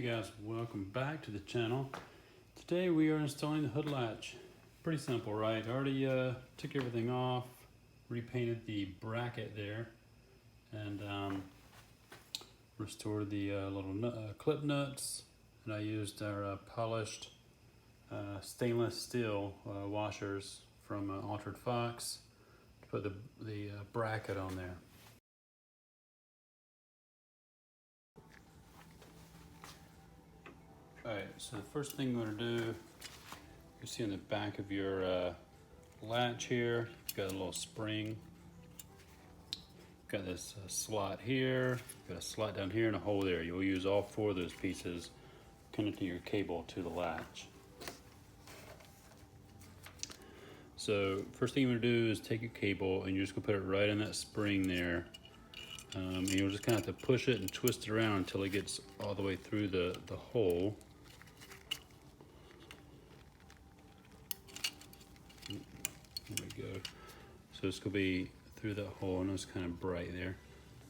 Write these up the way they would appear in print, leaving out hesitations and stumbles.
guys, welcome back to the channel. Today we are installing the hood latch. Pretty simple, right? I already took everything off, repainted the bracket there, and restored the little clip nuts. And I used our polished stainless steel washers from Altered Fox to put the bracket on there. Alright, so the first thing you want to do, you see on the back of your latch here, you've got a little spring. You've got this slot here, you've got a slot down here and a hole there. You'll use all four of those pieces connecting your cable to the latch. So first thing you want to do is take your cable and you're just going to put it right in that spring there. And you'll just kind of have to push it and twist it around until it gets all the way through the hole. There we go. So it's going to be through that hole, and it's kind of bright there.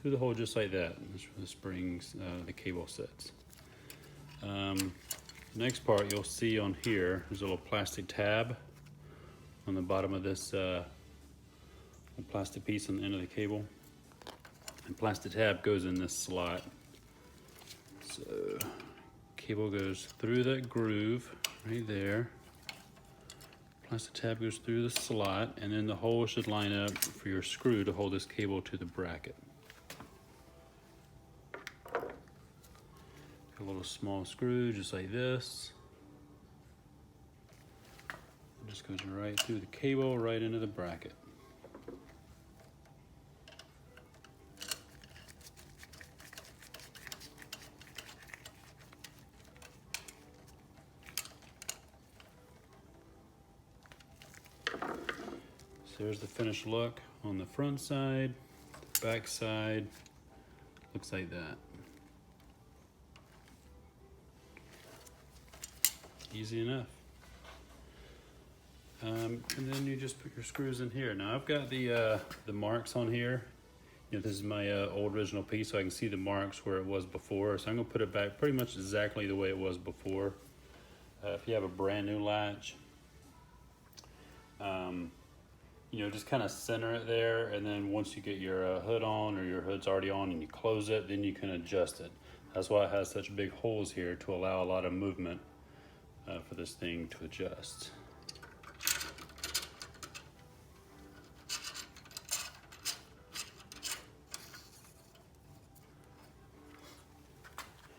Through the hole just like that. That's where the springs, the cable sits. Next part you'll see on here, there's a little plastic tab on the bottom of this plastic piece on the end of the cable. And plastic tab goes in this slot. So cable goes through that groove right there. Plastic tab goes through the slot, and then the hole should line up for your screw to hold this cable to the bracket. A little small screw just like this. It just goes right through the cable, right into the bracket. So there's the finished look on the front side, the back side, looks like that. Easy enough. And then you just put your screws in here. Now I've got the marks on here. You know, this is my old original piece, so I can see the marks where it was before. So I'm gonna put it back pretty much exactly the way it was before. If you have a brand new latch, you know, just kind of center it there, and then once you get your hood on, or your hood's already on and you close it, then you can adjust it. That's why it has such big holes here, to allow a lot of movement for this thing to adjust.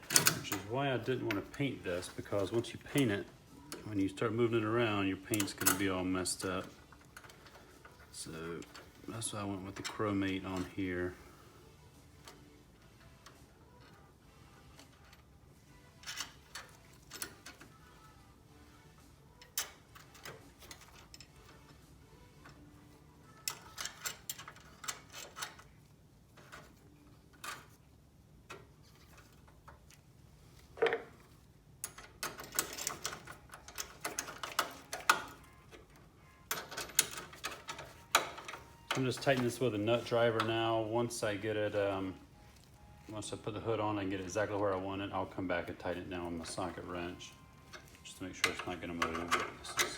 Which is why I didn't want to paint this, because once you paint it, when you start moving it around, your paint's going to be all messed up. So that's why I went with the chromate on here. I'm just tightening this with a nut driver now. Once I get it, once I put the hood on and get it exactly where I want it, I'll come back and tighten it down with my socket wrench, just to make sure it's not going to move. But this is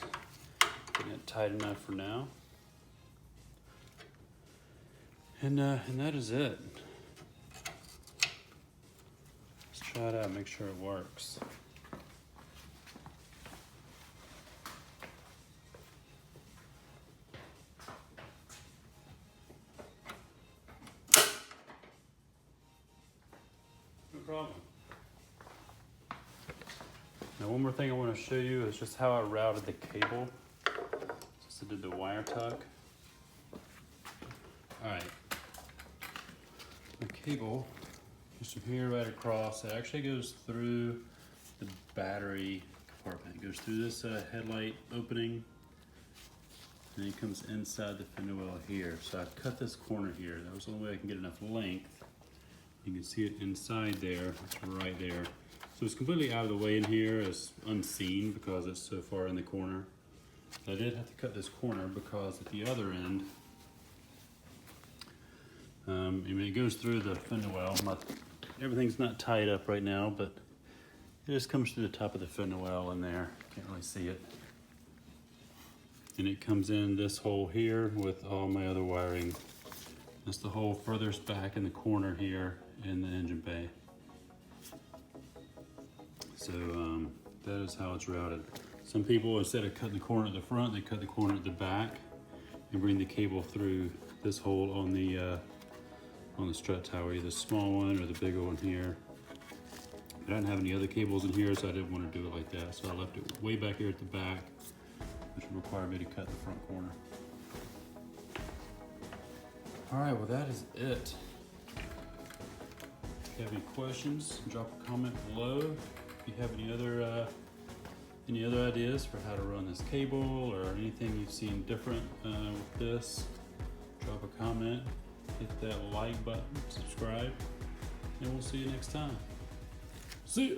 getting it tight enough for now. And that is it. Let's try it out, make sure it works. Problem. Now one more thing I want to show you is just how I routed the cable. Just did the wire tuck. Alright. The cable goes from here right across. It actually goes through the battery compartment. It goes through this headlight opening, and it comes inside the fender well here. So I've cut this corner here. That was the only way I can get enough length. You can see it inside there, it's right there. So it's completely out of the way in here. It's unseen because it's so far in the corner. I did have to cut this corner because at the other end, I mean, it goes through the fender well. Everything's not tied up right now, but It just comes through the top of the fender well in there. Can't really see it. And it comes in this hole here with all my other wiring. That's the hole furthest back in the corner here in the engine bay. So that is how it's routed. Some people, instead of cutting the corner at the front, they cut the corner at the back and bring the cable through this hole on the strut tower, either the small one or the bigger one here. I didn't have any other cables in here, so I didn't want to do it like that. So I left it way back here at the back, which would require me to cut the front corner. All right, well that is it. If you have any questions, drop a comment below. If you have any other ideas for how to run this cable or anything you've seen different with this, drop a comment, hit that like button, subscribe, and we'll see you next time. See ya!